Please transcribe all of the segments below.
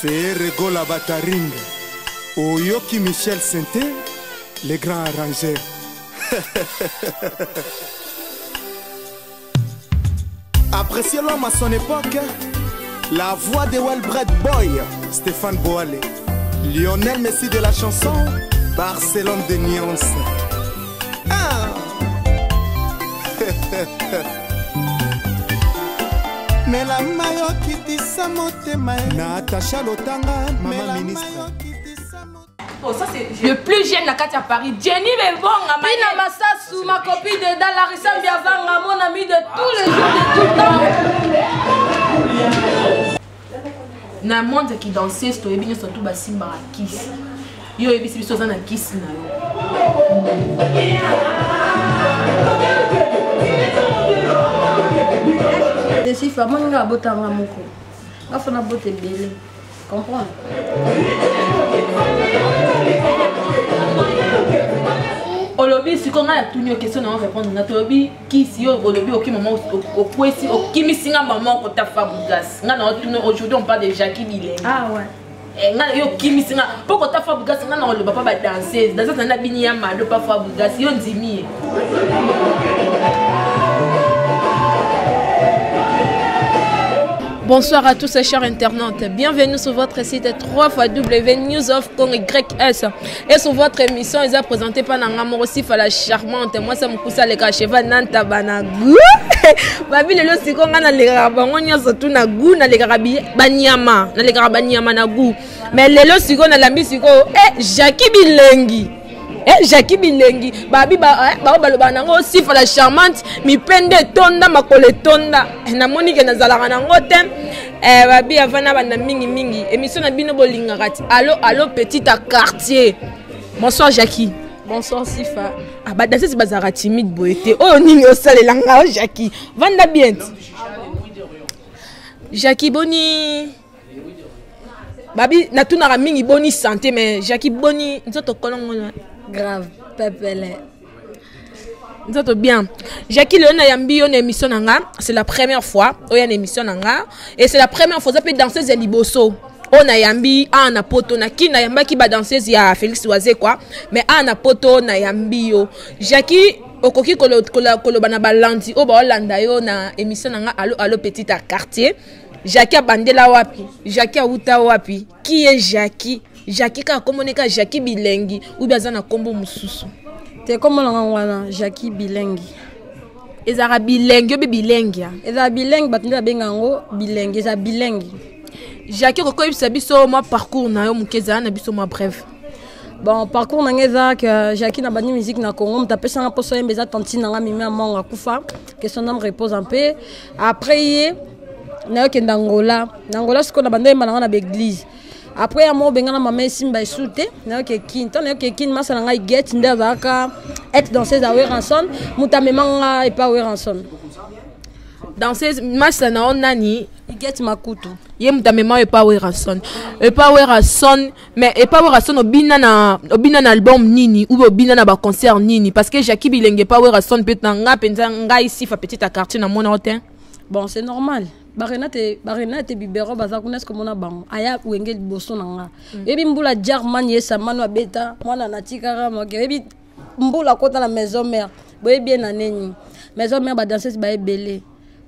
C'est Regola Bataring. Oyoki Michel Sainté, les grands arrangeurs. Appréciez l'homme à son époque. La voix de Welbred Boy, Stéphane Boalé. Lionel Messi de la chanson, Barcelone de Nuance. Mais la mayo qui dit ça motema Natacha Lotanga, maman ministre. Oh, ça c'est le plus jeune à Katia Paris. Jenny Bebonga, Pina Massassou, ma copine de Larissa Biavanga, mon ami de tous les jours, de tout le temps. Na monde qui dansait, c'est bien surtout Basimba Kiss. Yo ebi si biso na Kiss na yo. Desi fama nga botanga moko. Nga fona bote belé. Comprends? Olobi si konga ya tunyo question na répondre na tolobi Kiss yo olobi oki maman au kwesi okimi singa maman ko ta fabugas. Nga na tuno aujourd'hui on parle de Jackie Bilengi. Ah ouais. Nga yo kimi singa poko ta fabugas nga na oloba pa ba danseuse. Danseuse na bini ya malo pa fabugas yo ndimi. Bonsoir à tous ces chers internautes, bienvenue sur votre site www.newsofcongo.ys et sur votre émission, ils ont présenté par Nangamo aussi la charmante, moi ça me pousse à l'écart cheva Nanta Banagou. Babi le losi konga na le rabangonya surtout na gou na le garabi banyama na le garabanyama na gou. Mais le losi konga na lambi siko Jackie Bilengi. Jackie Bilengi babi baloba nango aussi la charmante mi pende tonda makole tonda na monique na zalaka nango te babi avana bana mingi émission na bino bolinga kati allo petit à quartier. Bonsoir Jackie. Bonsoir Sifa. Ah bah danser c'est bazara timide boete oh nini osalelanga Jackie vanda bien Jackie boni babi na tunara mingi boni santé mais Jackie boni nzoto kolongo grave pepele nzoto bien Jackie Leona yambi yo na émission nanga c'est la première fois oya na émission nanga et c'est la première fois ça peut danser za liboso on a yambi ana poto na kina yamba ki ba danseuse ya Félix Oazé quoi mais ana poto na yambi yo Jackie okoki koloba na balandi o ba olanda yo na émission nanga allo petit à quartier Jackie a bandela wapi Jackie a uta wapi qui est Jackie ka komoneka Jackie Bilengi ou bien zana kombo mususu te komo wana Jackie Bilengi ezara bilengi obi bilengi ezara bilengi batunda bengango bilengi ezara bilengi Jackie ko yebisa biso moi parcours na yo mukeza na biso moi bref. Bon parcours na ngeza que Jackie na bani musique na Congo mtapesa na poso yembeza tantine nga mimi amonga kufa que son âme repose en paix après na yo Angola siko na bande malanga na l'église après à mo bengana mama simba soute na yo kin masa nga get ndazaka être dans ces ranson mutamemanga et pas ranson danseuse masa na onani get makutu ye mutamema et pas ranson mais et pas ranson obina na album nini ou obina na ba concert nini parce que Jackie Bilengi pas ranson peut nga penza nga ici fa petite à quartier na mona hotel. Bon c'est normal Barenate bibero bazakuna ce que mona bango aya wengel boso nanga ebi mbula German yesa manu beta mwana natikara moke ebi mbula kota la maison mère boye bien na neni maison mère ba danseuse ba ebele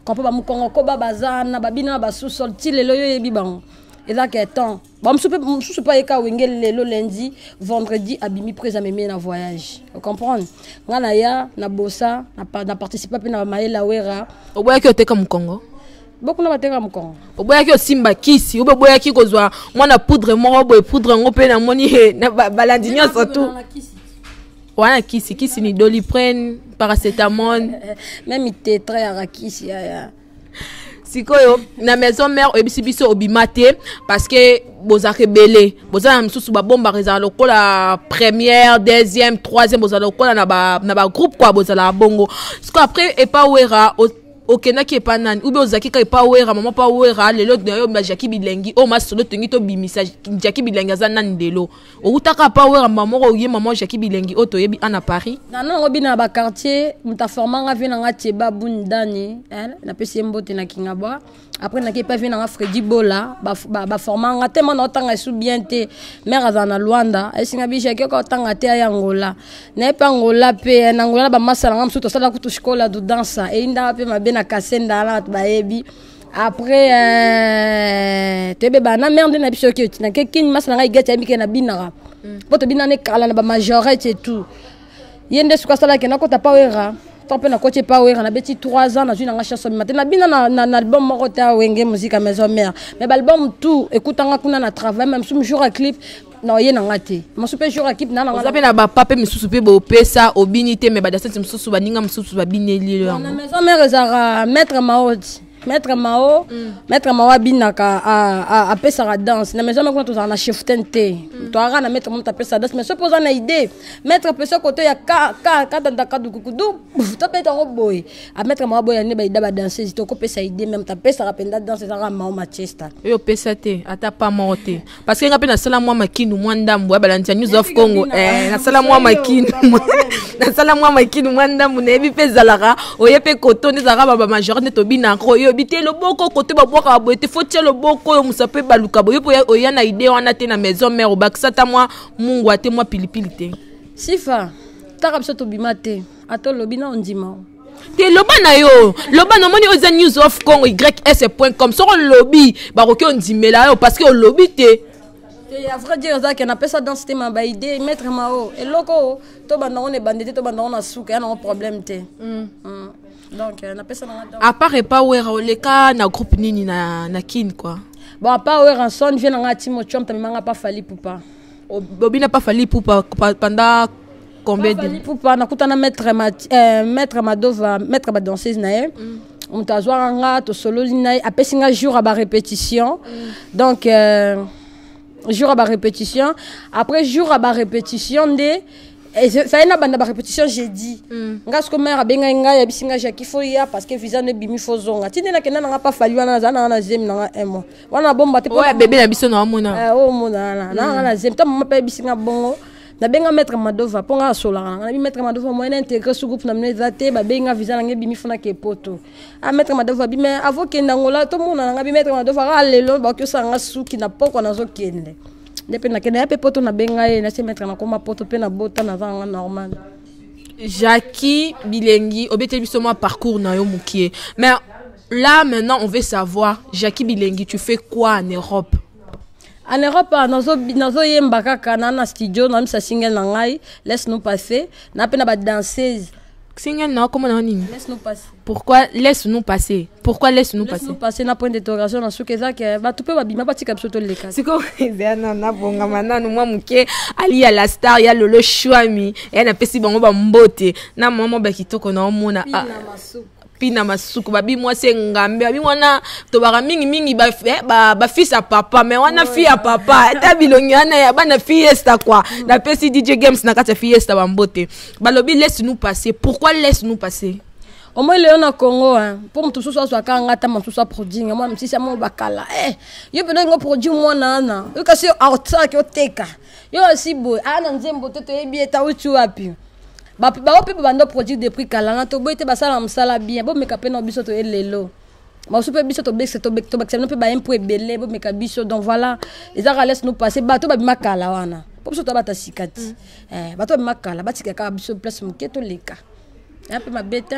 quand ba mukongo ko ba bazana babina ba sous-sol ti lelo yo yebi bango ezaka temps ba msusu pa eka wengel lelo lundi vendredi abimi presa meme na voyage vous comprenez ngana ya na bossa na participer pe na maela wera oboya ki oteka mukongo beaucoup na bateka mukongo oboya ki osimba kisi oboya ki kozwa mwana poudre moko boye poudre ngo pe na moni na balandi nyonso tout wana kisi ni doliprane paracétamol même tétra ya kisi ya sikoyo na maison mère ebisi biso obimate parce que bozake belé bozana msusu ba bomba rezala lokola première deuxième troisième bozala lokola na ba groupe quoi bozala bongo siko après et pas wera okendaki epa nani ube ozalaki ka epa wera mama pa wera lelo nayo Jackie Bilengi o masolo tongi to bimisa Jackie Bilengi aza nani lelo outaka pa wera mama oye mama Jackie Bilengi o toyebi ana Paris nana ngobi na ba quartier mutaformanga vina nga Tcheba Bundani na pesi mbote na Kingabwa après na kepa vina nga Freddy Bola ba formanga tellement na otanga sou bien te mère azana Luanda esinga bi Jackie ko otanga te ya Angola na epa Angola pe na Angola ba masala nga msuto sala kutu shikola du dansa e inda pe mabe na kasenda la baebi après tebe bana merde na biso ke na kekin masala nga igeta bike na binara poto binane kala na ba majorette et tout yende suka sala ke na kota pawera Tant na coach power na beti 3 ans na juna nga chanson matin na bina na album moko ta wenge musique à maison mère mais l'album tout écoutanga kuna na travail même sous jour à clip na yé na ngate mo super jour à clip na nga na ba papa misusu pe bo pesa obinité mais ba dasenti misusu ba ninga misusu ba bineli lo na maison mère ezara maître Maoti Maître Mao binaka a pesa danse na maison mère tous na chef tente to ara na maître monta pesa danse mais se posa na idée maître pesa côté ya ka dans ka du kudu to peta boy a maître Mao boy ne ba ida ba danser to ko pesa idée même ta pesa rapenda danse za Mao Manchester yo pesa te ata pas morte parce que ngape na sala moi makinu mwandambu ba lantia News of Congo na sala moi makinu na sala moi makinu mwandambu na ebi pesa lara oyepe koto ne za ba majorité to binako yo bité le boko côté ba boka boete faut tirer le boko yo musape baluka boyo oya na idée wana te na maison mère o bakisata moi mungu ate moi pilipili te sifa takabso to bimate ato lobina ondima te loba na yo loba no moni oza News of Congo ys.com so lobby ba ko ondimela yo parce que lobby te ya vrai dire ça que na pesa dans ce thème ba idée maître Mao et loko to banda on est bandité to banda on a souka na problème te donc na pesa na à part pas wera le cas na groupe nini na kin quoi bon à part wera son vient na timo chom tamanga pas fali poupa bobina pas fali poupa pendant combien de fali poupa na kutana maître Madova maître ba danseuse na on t'a joué nga to solo na apesinga jour à ba répétition donc jour à ba répétition après jour à ba répétition de et ça y a banda ba répétition j'ai dit ngas ko mère benga nga ya bisinga Jackie foya parce que visa ne bimi fozonga tinela kena nga pas fallu na zana na zem na un mois wana bomba te ouais bébé na biso na mona mona na zem ta mama pa bisinga bongo na benga maître Madova ponga sola na bi maître Madova mo na intégrer ce groupe na mneza te ba benga visa na bimi fona ke poto a maître Madova bi mais avoke ndangola to mona na bi maître Madova ra lelo ba ko sanga suki na poko na zo kende depuis na kena pe poto na benga na se mettre na koma poto pe na bota na zanga normal Jackie Bilengi obete biso moi parcours na yo mukie mais là maintenant on veut savoir Jackie Bilengi tu fais quoi en Europe nazo yemba kaka na studio na misa single na ngai laisse nous passer na pe na ba danseuse single na comment na nini laisse-nous passer pourquoi laisse-nous passer laisse-nous passer na point d'interrogation na sukeza ke ba tupe ba bima ba tika biso to leka siko ezana na bonga manano mwa muke ali ya la star ya lolo shwami ya na pesi bango ba mbote na mama ba kitoko na omona pina masuku babi mwase ngambe babi wana to baka mingi ba fils à papa mais wana fille à papa ta bilonyana ya bana fiesta quoi na pesi DJ Games na kata fiesta ba mbote balobi laisse-nous passer pourquoi laisse-nous passer au moins le na Congo pour tout ça soit kanga ta tout ça produit moi même si ça mo bakala yo pena ngo produit moi na yo kasi outside yo teka yo aussi boy ana nzembo to yebi eta uchu wapi ba ope bando produit de prix kala to boite basala msala bien bo meka pena biso to elelo ma super biso to bex to bax no pe ba impôt belé bo meka biso donc voilà les ara laisse nous passer ba to ba makala wana po biso to ba ta sikati ba to makala ba tika ka biso place muketo leka un peu ma bête.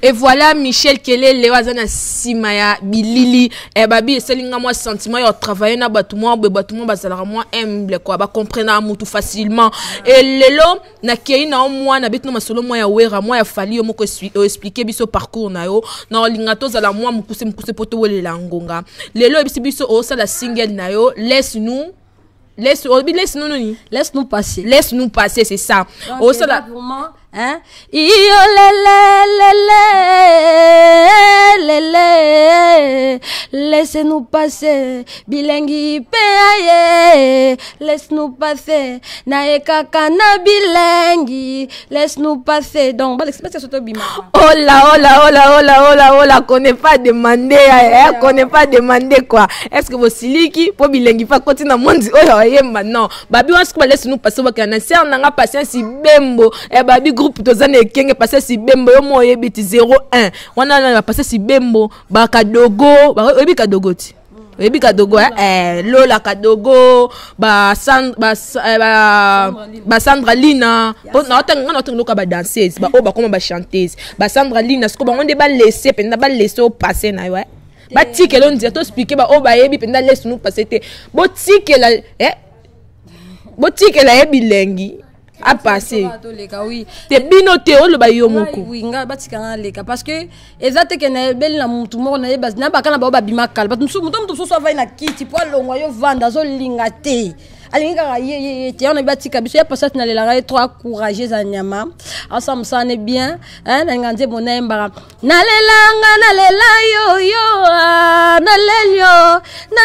Et voilà Michel Kelele wazana simaya bilili babi selinga moi sentiment yo travailler na batuma bazala moi humble quoi ba comprendre mutu facilement et lelo na kei na moi na bitno masolo moi ya wera moi ya fali yo moko expliquer biso parcours na yo na lingato zala moi mukuse poto welela ngonga lelo biso o sala single na yo laisse-nous passer c'est ça au sala hein laissez-nous passer bilengi pe aye laisse-nous passer na ekaka na bilengi laisse-nous passer donc l'expression surtout bima oh là connaît pas demander connaît pas demander quoi est-ce que vous siliki pour bilengi pas continuer na monde oh yemba non babi on se laisse nous passer ba na ser nanga patience bembo babi groupe tozana ekenge passer si bembo yo mo yebiti 01 wana na passer si bembo ba kadogo ba oyebi kadogo ti oyebi kadogo lola kadogo ba Sandra Lina po na otanga loka ba danseuse ba o ba koma ba chanteuse ba Sandra Lina siko ba onde ba laisser penda ba laisser au passer na yo ba tikelo ndia to expliquer ba o ba yebi penda laisse nous passer te bo tikela yebi lengi a passé oui te bino te o lo ba yo moko oui nga batika nga leka parce que ezate ke na beli na mutu moko na yeba na bakana ba bimakala but mutu so va na kiti po longwa yo vanda zo linga te alinga ye te on batika biso ya passat na lela trop courageux za nyama ensemble ça est bien hein na ngande bona mbara na lela yo na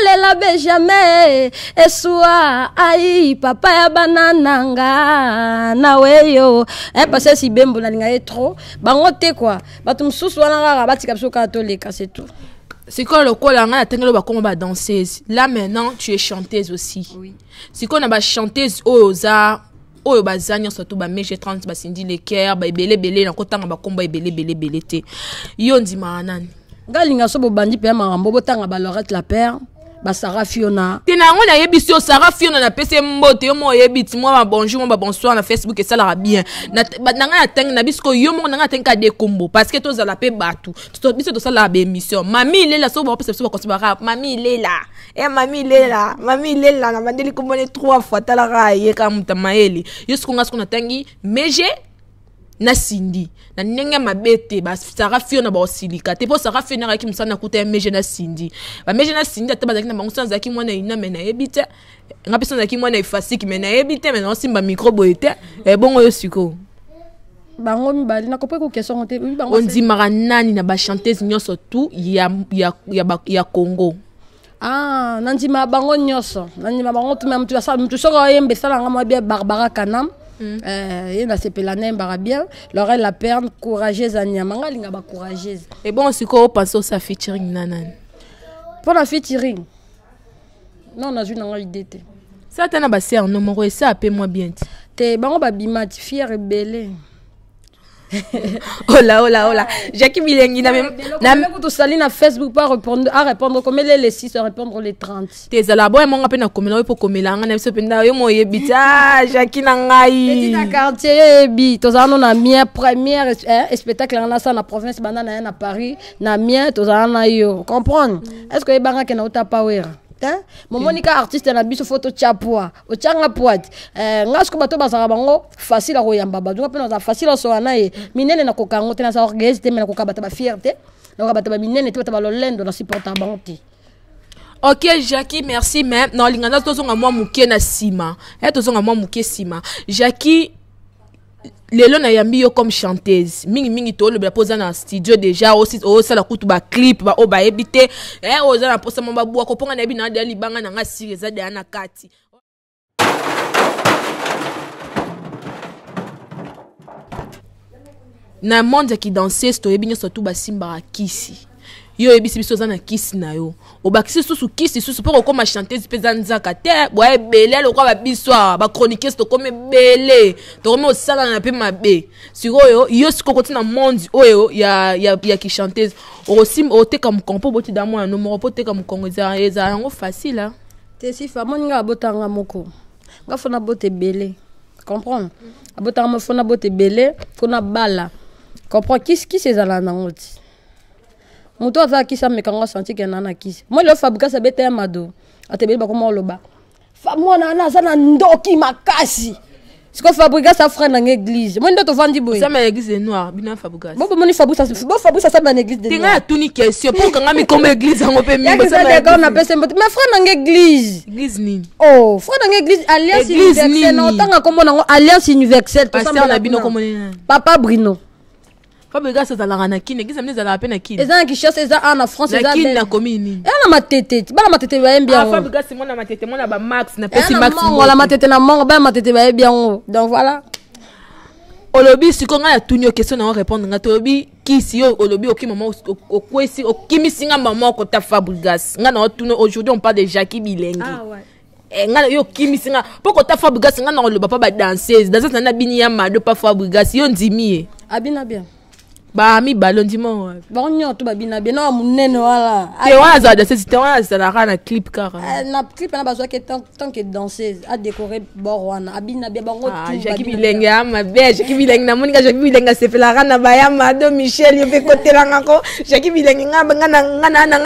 lela Benjamin eswa ai papa ya banananga na weyo passé si bembo na linga trop bango te quoi batu mususu wana batika biso katolika c'est tout. C'est quoi le col en a tengelo ba komba danseuse. Là maintenant tu es chanteuse aussi. Oui. C'est quoi na ba chanteuse oza oyo bazanya surtout ba meje 30 ba Cindy Leker ba belé na kotanga ba komba belé te. Yo ndima nani. Galinga so bo bandi pe marambo botanga ba Laurette la père. Ba Sarah Fiona tina ngo na yebisi o Sarah Fiona na pese mbote yo mo yebiti moi ba bonjour moi ba bonsoir na Facebook et ça la bien na nga teng na bisko yo mo nga teng ka de combo parce que to za la pe batu to biso to ça la be émission mami lela so ba pese so ba kosibara mami lela mami lela na bandeli ko mone 3 fois tala ra ye ka mutamaeli yo sikonga sikona tangi meje na Cindy na nenge mabete ba Sarah Fiona ba osilika te po Sarah Fiona ki musana kuta meje na Cindy ba meje na Cindy atabazaki na bango sanza ki mwana ina mena ebite nga pesona ki mwana ifasiki mena ebite mena osimba micro boete bongo yo siko bango mibali na kopeko question te bango on dit maranani na ba chanteuse nyoso tout ya Congo nandima bango nyoso nandima bango tu même tu ça tu soko yembe sala ngama bien Barbara Kanam et na sepela nembara bien Laurette la perne courageuse anyamanga linga ba courageuse et bon siko pense au sa featuring nanan pour la featuring non na juna idée te ça tana ba ser no moko et ça appelle moi bien te bango ba bimati fier belé oh là Jackie Bilengi na même to sali na Facebook pas répondre comme les 6 répondre les 30 tes ala boy mon appel na komela pour komela nga na biso penda yo mo yebita Jackie na ngai petit quartier bi to za na mien première spectacle na ça na province banda na Paris na mien to za na yo comprendre est-ce que banga ke na uta power Momonika artiste na biso photo chapwa o changa poate ngasko bato bazara bango facile a koyamba badunga pe na facile so na ye minene na kokango te na sa orgueil te me na kokabata ba fierté na kokabata ba minene te ba lolendo na supporter bango te. Ok Jackie merci mais non lingana to zonga moi muke na sima to zonga moi muke sima Jackie lelo na yambi yo comme chanteuse mingi to le posa na studio déjà aussi ça la kutu ba clip ba o ba ebité oza na posa mamba bua ko ponga na bi na dali banga na nga sireza de ana kati na monde qui danser to ebinyo surtout ba simba kisi yo ebisi biso za na kisi na yo obakisi susu kisi susu pour ko ma chanteuse peza nzaka te boye belé lo kwa ba biso ba chroniqueuse to comme belé to comme osala na pe mabe sikoyo yo sikoko tina monde oyo ya ki chanteuse osim oteka mkompo boti da mwana no mo poteka mkongo za yango facile hein te si fa moninga botanga moko nga fona bote belé comprendre abotanga mo fona bote belé fona bala comprendre qui c'est za na ngoti muto aza kisa mekanga senti ke nana kisa moi le fabrica sa bete mado atebeli ba koma loba fa mwana na za na ndoki makasi siko fabrica sa frère na église moi ndo to vandi boy ça ma église noire bina fabrica bo moni fabrica sa na église de tinga tuni question pour kanga mi comme église ngo pe mi ça d'accord na pese mais frère na église nini oh frère na église alliance universelle na tanga komona ngo alliance universelle pasteur na bino komona papa Bruno Fabrigas ça la rana kine qui ça me la peine kine eza qui chasse eza en France eza kine na commune ela matete bana matete ba bien Fabrigas c'est moi na matete moi na ba max na pesi max la matete na mongo ba matete ba bien donc voilà olobi sikonga ya tunyo question na répondre nga tolobi kisi yo olobi oki maman okwesi okimisinga maman ko ta Fabrigas nga na tuno aujourd'hui on parle de Jackie Bilengi nga yo kimisinga poko ta Fabrigas nga na loba pa ba danseuse danseuse na bini ya mado pa Fabrigas yo ndimi abina bien ba mi ballon dimo ba nyoto ba bina bien na munene wala te waza danseuse te waza la na clip car na clip na bazo que tant que danseuse a décorer borwana abina bien bango tout Jackie Bilengi ama be Jackie Bilengi na monika Jackie Bilengi se fait la rana ba ya mado Michel yo pe côté la ngako Jackie Bilengi nga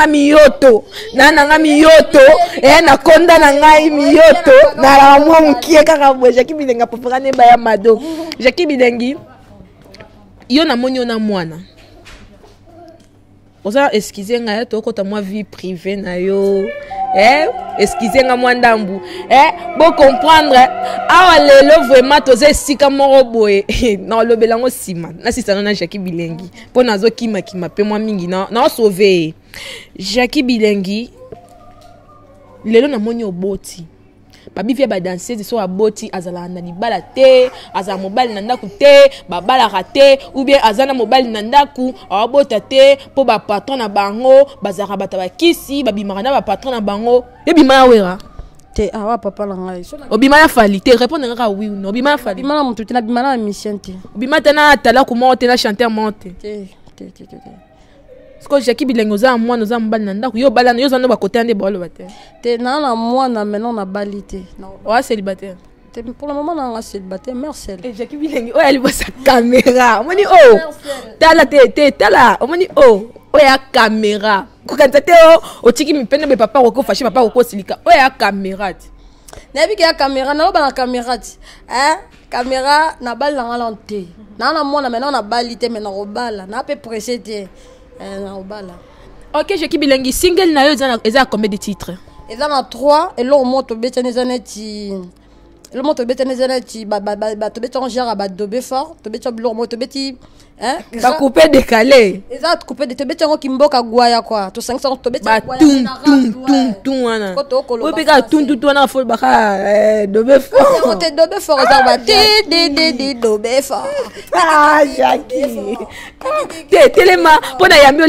miyoto na miyoto na konda na ngai miyoto na la mwa mukie kaka bo Jackie Bilengi popera ne ba ya mado Jackie Bilengi yo na moni na mwana oza excusez nga to kota moi vie privée na yo excusez nga moi ndambu bo comprendre awa lelo vraiment toza sika moko boye na lobelango sima na sisa na Jackie Bilengi po nazo kima pe moi mingi na sauver Jackie Bilengi lelo na moni oboti babi via ba danseuse so aboti azala na libala te azala mobile na ndaku te babala raté ou bien azana mobile na ndaku abota te po ba patron na bango bazaka bata bakisi babimaka na ba patron na bango ebima wera te awa papa la ngai obima ya fali te répondre nga oui ou non obima ya fali obima na mutu te na bima na mission te obima tana tala ko monter na chanteur monter te Parce que Jackie Bilengi oza moi nous am bal nanda yo balana yo zando ba côté ande bolo bate te na moi na maintenant na balité wa célibataire pour le moment na célibataire merci et Jackie Bilengi elle voit sa caméra omoni tala tala omoni ya caméra ko kanta te o tiki mi pende be papa ko fashi papa ko silika ya caméra nabi ke caméra na ba na caméra caméra na bal na ngalante na moi na maintenant na balité mais na robala na pe pressé te ok Jackie Bilengi single na yo eza combien de titres eza na 3 et lo moto betene zaneti le moto betene zaneti ba to beton genre ba dobe fort to beton lo moto beti ba coupé décalé eza coupé de to beton kimboka gwaya kwa to 500 to beton tum wana o peka tum wana fol baka dobe fort te dobe fort eza ba de dobe fort Jackie telema pona yambi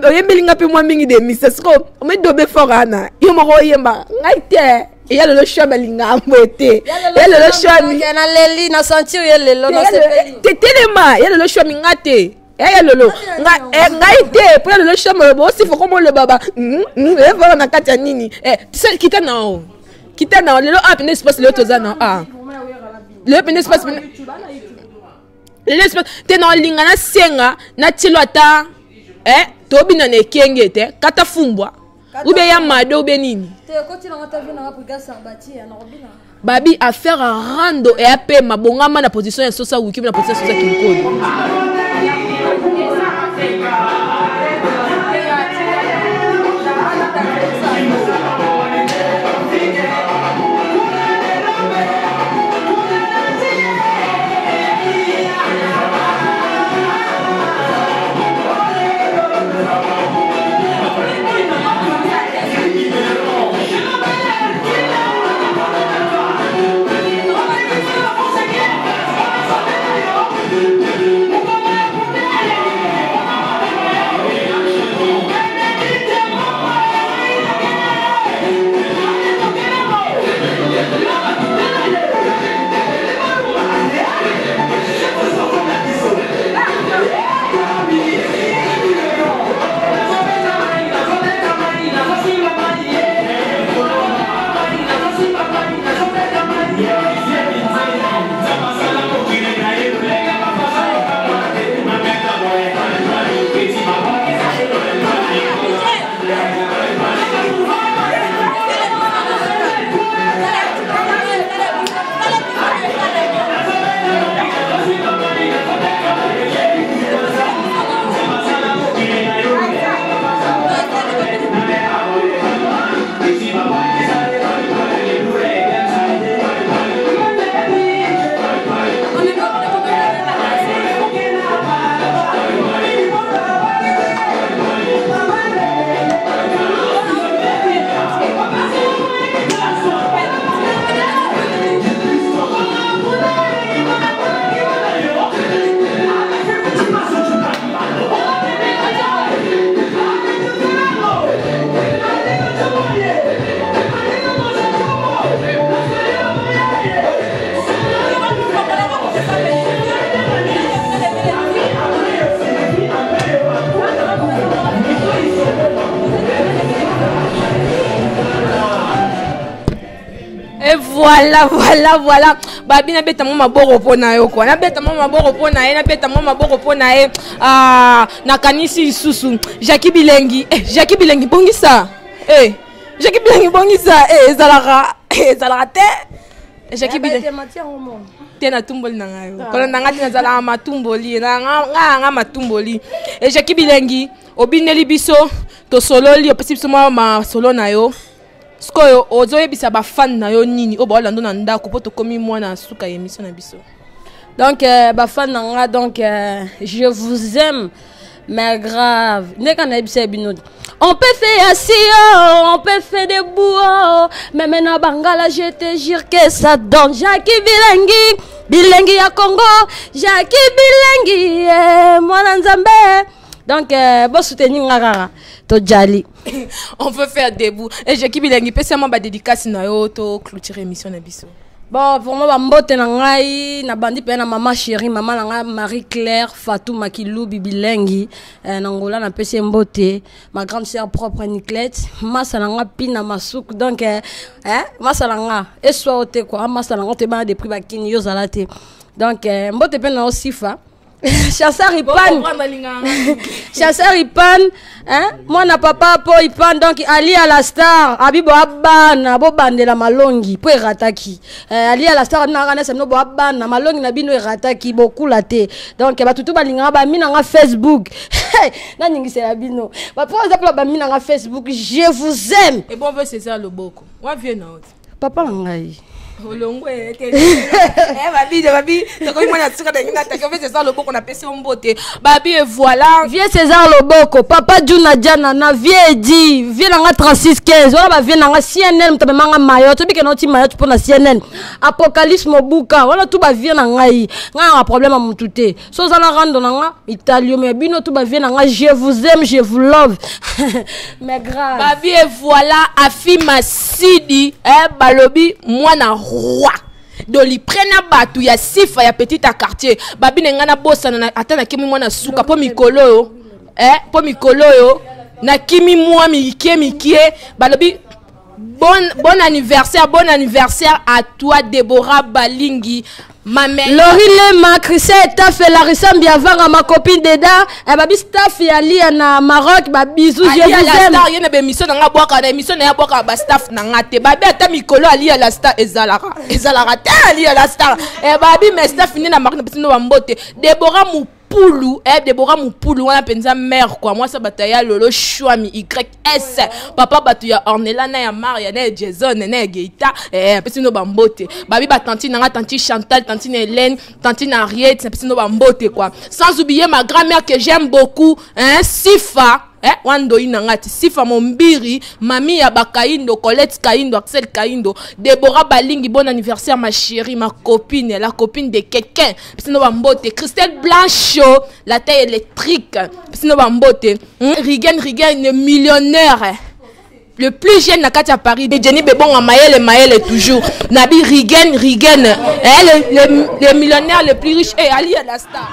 oyembelinga pe mwa mingi de mises ko o me dobe fort ana yo moko yemba ngai te et y'a le choix balinga amboté y'a le choix mi na leli na sentir y'a le lo na sepeli telema y'a le choix mi ngate y'a le lo ngai te pour le choix mo aussi faut comment le baba e va na kati nini c'est kita na le lo up ne espace le tozana le pe ne espace le espace te na linga na senga na tilo ata tobi na nekenge te kata fumbwa ube ya mado ube nini babi affaire à rando et apé mabongama na position ya sosa wiki na position sosa kinkolo voilà babi na beta mama boro pona yo quoi na beta mama boro pona ye na beta mama boro pona ye na kanisi susu Jackie Bilengi bongisa Jackie Bilengi bongisa ezalaka te Jackie Bilengi tena tumboli na ngayo kono nanga tena zala matumboli na nga matumboli Jackie Bilengi obineli biso to sololi opesi biso ma solo na yo skoyo ozoyebisa ba fan na yo nini o ba lando na ndako po to komi mwana suka émission na biso. Donc ba fan na nga donc je vous aime mais grave neka na ebisa bino on peut faire assis on peut faire debout mais maintenant bangala je te jure que ça donne Jackie Bilengi ya Congo Jackie Bilengi mwana nzambe donc bon soutenir ngara to jali on peut faire debout et Jackie Bilengi pesa ma ba dédicace na yo to clôturer émission na biso. Bon, pour moi, bambote na ngai na bandi pe na mama chérie, maman na ngai Marie-Claire Fatou Makilou Bibilengi, Nangola na pese mbote, ma grande sœur propre Niclette, massa na ngai pina masuk donc massa na ngai et soit ote quoi, massa na ngai te ba des prix bakini yo zalate. Donc mbote pe na osifa. Chasseur Ipan, chasseur Ipan, moi na papa po Ipan donc Ali à la star, abibo abana bo bande la malongi po rataki. Ali à la star na ngana semno bo abana malongi na bino rataki beaucoup la te. Donc ba tutu balinga ba mina nga Facebook. Na ningi c'est la bino. Ba pour exemple ba mina nga Facebook, je vous aime. Et bon veut César Loboko. Wa viens na autre. Papa ngai. Olongwe babi toko mwana tsuka da ngina taka fait César Loboko na pesi mbote babi et voilà vieux César Loboko papa Juna Jana na vieux di vieux nga 3615 wala ba vieux nga CNN mtabe manga mayo to bike noti mayo pour na CNN Apocalypse Mobuka wala tout ba vieux na ngai nga problème mutute so za na rando nga italio mais bino tout ba vieux nga je vous aime je vous love mais grave babi et voilà Afima Sidi balobi mwana roi doli prena batu ya sifa ya petit à quartier babi ngana bossa na atana kimi mwana suka po mikolo yo po mikolo yo na kimi mwa mikie balobi bon anniversaire à toi Déborah Balingi ma mère Laurie Lema Chrissy Taf la ressemble avant ma copine Deda babi staff ya lia na Maroc ba bisous je vous aime star yena be mission nga boka na mission ya boka ba staff na ngate babi ata mikolo ali la star ezalaka te ali la star babi mais staff ni na Maroc na petino bambote Déborah Déborah Moupoulou wana penza mère quoi moi ça bataya lolo chouami YS papa batu ya Ornella na ya Maria na Jason na Geita petino bambote babi ba tantine nga tantine Chantal tantine Hélène tantine Ariette petino bambote quoi sans oublier ma grand-mère que j'aime beaucoup Sifa wando inangati Sifa Mombiri mami ya Bakaindo Colette Kaindo Axel Kaindo Déborah Balingi bon anniversaire ma chérie ma copine la copine de quelqu'un pisino bambote Christelle Blanchot la taille électrique pisino bambote Rigen le millionnaire le plus jeune na kati à Paris de Jenny Bebon à Maëlle toujours Nabi Rigen le millionnaire le plus riche Ali à la star